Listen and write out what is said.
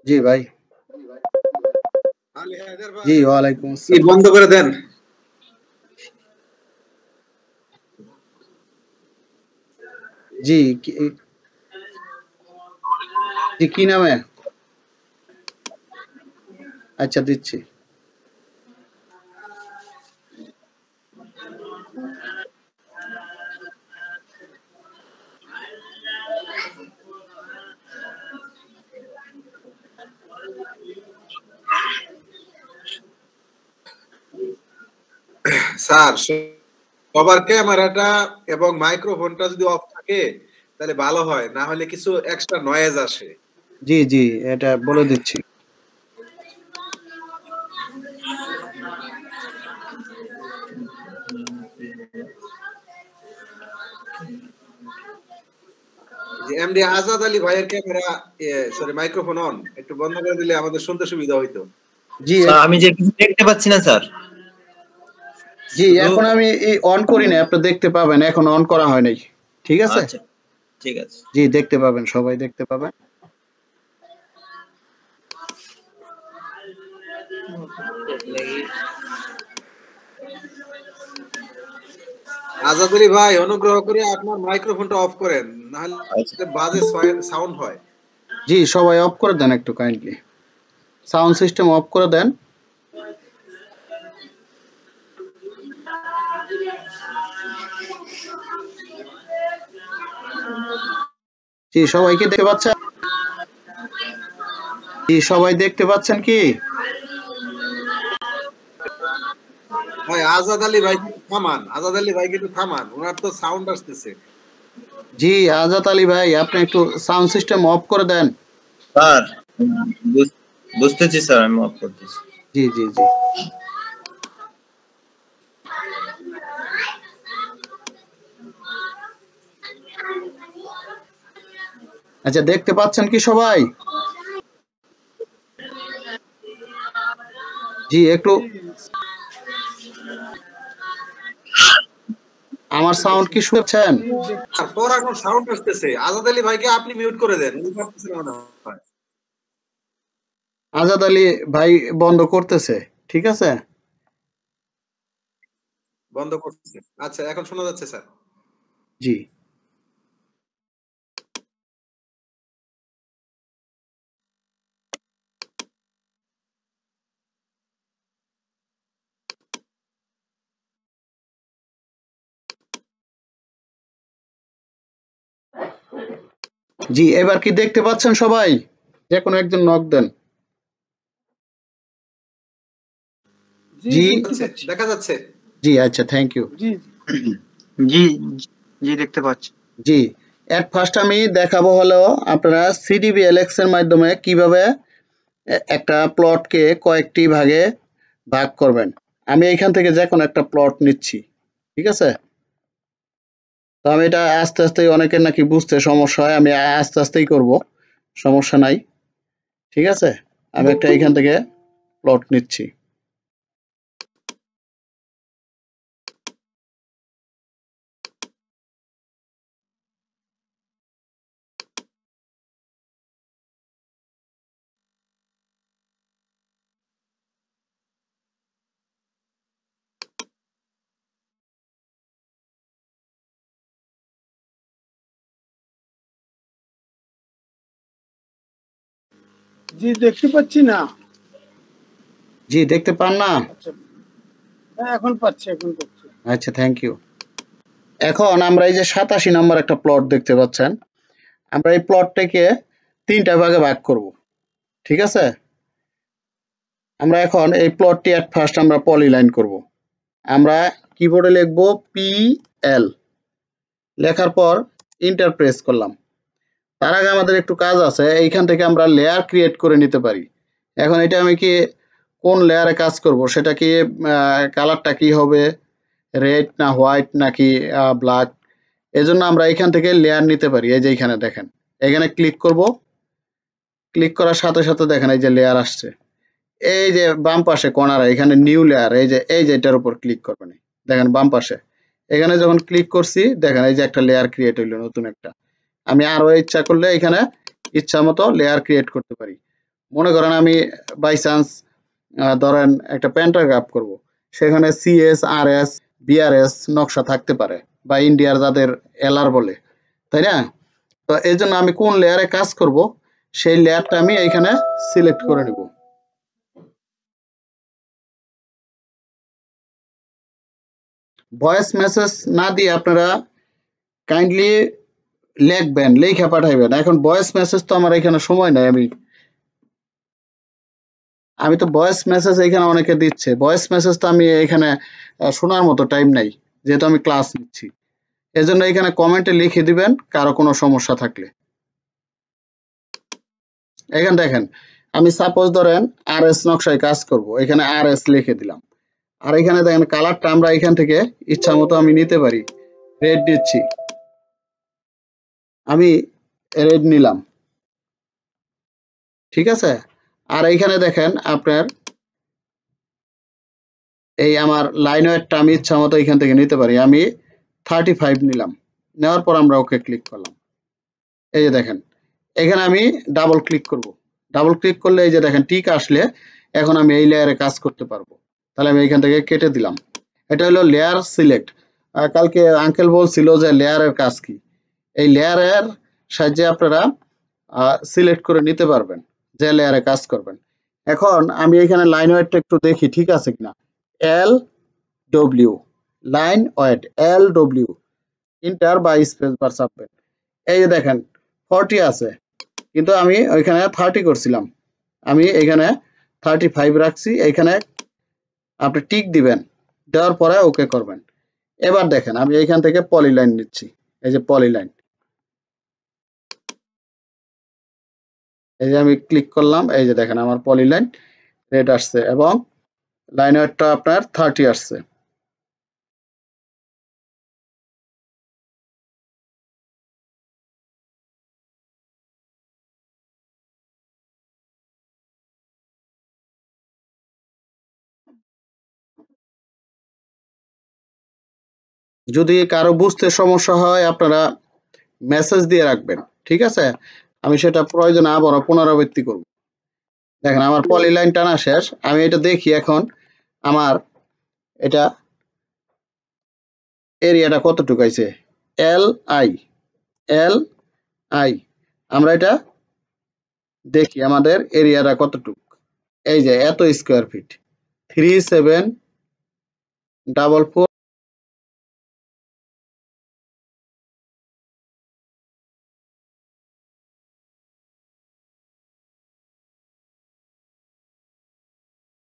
জি ভাই। জি ওয়ালাইকুম কি আসসালাম। বন্ধ করে দেন। জি জি কি নামে? আচ্ছা দিচ্ছি। স্যার সবার ক্যামেরাটা এবং মাইক্রোফোনটা যদি অফ থাকে তাহলে ভালো হয়, না হলে কিছু এক্সট্রা নয়েজ আসে। জি জি এটা বলে দিচ্ছি। যে এমডি আজাদ আলী ভাইয়ের ক্যামেরা সরি মাইক্রোফোন অন, একটু বন্ধ করে দিলে আমাদের শুনতে সুবিধা হইতো। জি স্যার আমি যে কিছু দেখতে পাচ্ছি না স্যার। জি এখন আমি অন করি না, আপনি দেখতে পাবেন, এখন অন করা হয় নাই। ঠিক আছে? আচ্ছা ঠিক আছে। জি দেখতে পাবেন, সবাই দেখতে পাবেন। আজাদ আলী ভাই অনুগ্রহ করে আপনার মাইক্রোফোনটা অফ করেন, না হলে বাজে সাউন্ড হয়। জি সবাই অফ করে দেন একটু কাইন্ডলি, সাউন্ড সিস্টেম অফ করে দেন। জি সবাই কি দেখতে পাচ্ছেন? জি সবাই দেখতে পাচ্ছেন কি? ভাই আজাদ আলী ভাই থামান, আজাদ আলী ভাই একটু থামান, ওনার তো সাউন্ড আসতেছে। জি আজাদ আলী ভাই আপনি একটু সাউন্ড সিস্টেম অফ করে দেন। স্যার বুঝতেছি স্যার, আমি অফ করতেছি। জি জি জি আচ্ছা দেখতে পাচ্ছেন কি সবাই? জি একটু আমার সাউন্ড কি শুনছেন? তারপর এখন সাউন্ড আসতেছে। আজাদ আলী ভাইকে আপনি মিউট করে দেন, উনি পারতেছেন মনে হয়। আজাদ আলী ভাই বন্ধ করতেছে, ঠিক আছে? বন্ধ করতেছে। আচ্ছা এখন শোনা যাচ্ছে স্যার। জি জি এবার কি দেখতে পাচ্ছেন সবাই? যে কোনো একজন নক দেন। জি দেখা যাচ্ছে। জি আচ্ছা থ্যাংক ইউ। জি জি জি দেখতে পাচ্ছি। জি, এট ফার্স্ট আমি দেখাবো হলো আপনারা CDBLX এর মাধ্যমে কিভাবে একটা প্লটকে কয়েকটি ভাগে ভাগ করবেন। আমি এইখান থেকে যে কোনো একটা প্লট নিচ্ছি, ঠিক আছে? তো আমি এটা আস্তে আস্তে, অনেকের নাকি বুঝতে সমস্যা হয়, আমি আস্তে আস্তেই করব, সমস্যা নাই, ঠিক আছে? আমি একটা এইখান থেকে প্লট নিচ্ছি। জি দেখতে পাচ্ছি না। জি, দেখতে পান না? আচ্ছা, হ্যাঁ এখন পাচ্ছি। আচ্ছা, থ্যাংক ইউ। এখন আমরা এই যে 87 নম্বর একটা প্লট দেখতে পাচ্ছেন, আমরা এই প্লটটাকে 3টা ভাগে ভাগ করব, ঠিক আছে? আমরা এখন এই প্লটটি এট ফার্স্ট আমরা পলিলাইন করব। আমরা কিবোর্ডে লিখব PL, লেখার পর এন্টার প্রেস করলাম। তার আগে আমাদের একটু কাজ আছে, এইখান থেকে আমরা লেয়ার ক্রিয়েট করে নিতে পারি। এখন এটা আমি কি কোন লেয়ারে কাজ করব, সেটা কি কালারটা কি হবে, রেড না হোয়াইট নাকি ব্ল্যাক, এজন্য আমরা এখান থেকে লেয়ার নিতে পারি। এই যে এখানে দেখেন, এখানে ক্লিক করব, ক্লিক করার সাথে সাথে দেখেন এই যে লেয়ার আসছে। এই যে বাম পাশে কর্নারে এখানে নিউ লেয়ার, এই যে এটার উপর ক্লিক করবেন, দেখেন বাম পাশে এখানে যখন ক্লিক করছি দেখেন এই যে একটা লেয়ার ক্রিয়েট হইলো, নতুন একটা। আমি আরো ইচ্ছা করলে এখানে ইচ্ছা মতো লেয়ার ক্রিয়েট করতে পারি। মনে করেন আমি বাই চান্স ধরেন একটা প্যান্টাগ্রাফ করব, সেখানে CSRS BRS নকশা থাকতে পারে, বা ইন্ডিয়ার যাদের LR বলে, তাই না? তো এই জন্য আমি কোন লেয়ারে কাজ করব সেই লেয়ারটা আমি এখানে সিলেক্ট করে নেব। ভয়েস মেসেজ না দিয়ে আপনারা কাইন্ডলি লিখবেন, লেখা পাঠাইবেন। এখন ভয়েস মেসেজ তো আমার এখানে সময় নাই, আমি তো ভয়েস মেসেজ এখানে অনেকে দিচ্ছে, ভয়েস মেসেজ তো আমি এখানে শোনার মতো টাইম নাই, যেহেতু আমি ক্লাস নিচ্ছি। এজন্য এখানে কমেন্টে লিখে দিবেন কারো কোনো সমস্যা থাকলে। এখানে দেখেন আমি সাপোজ ধরেন RS নকশায় কাজ করব, এখানে RS লিখে দিলাম। আর এখানে দেখেন কালারটা আমরা এখান থেকে ইচ্ছা মতো আমি নিতে পারি। রেড দিচ্ছি, আমি রেড নিলাম, ঠিক আছে? আর এইখানে দেখেন আপনার এই আমার লাইন ওয়েটটা আমি ইচ্ছা মতো এখান থেকে নিতে পারি। আমি 35 নিলাম, নেওয়ার পর আমরা ওকে ক্লিক করলাম। এই যে দেখেন এখানে আমি ডাবল ক্লিক করব, ডাবল ক্লিক করলে এই যে দেখেন টিক আসলে এখন আমি এই লেয়ারে কাজ করতে পারবো। তাহলে আমি এখান থেকে কেটে দিলাম। এটা হলো লেয়ার সিলেক্ট। কালকে আঙ্কেল বলছিল যে লেয়ারের কাজ কি, এই লেয়ারের সাহায্যে আপনারা সিলেক্ট করে নিতে পারবেন যে লেয়ারে কাজ করবেন। এখন আমি এখানে লাইন ওয়েটটা একটু দেখি ঠিক আছে কিনা। LW line weight LW, enter বা স্পেস বার চাপবেন। এই যে দেখেন 40 আছে, কিন্তু আমি ওইখানে 30 করছিলাম, আমি এখানে 35 রাখছি। এখানে আপনি টিক দিবেন, দেওয়ার পরে ওকে করবেন। এবার দেখেন আমি এইখান থেকে পলিলাইন নিচ্ছি, এই যে পলিলাইন, এই যে আমি ক্লিক করলাম, এই যে দেখেন আমার পলিলাইন রেড আসছে এবং লাইন ওয়েটটা আপনার 30 আসছে। যদি কারো বুঝতে সমস্যা হয় আপনারা মেসেজ দিয়ে রাখবেন, ঠিক আছে? আমি সেটা প্রয়োজনে আবারও পুনরাবৃত্তি করব। দেখেন আমার পলিলাইন টানা শেষ। আমি এটা দেখি এখন আমার এটা এরিয়াটা কতটুকু আছে। LI আমরা এটা দেখি আমাদের এরিয়াটা কতটুকু। এই যে এত স্কোয়ার ফিট, 3744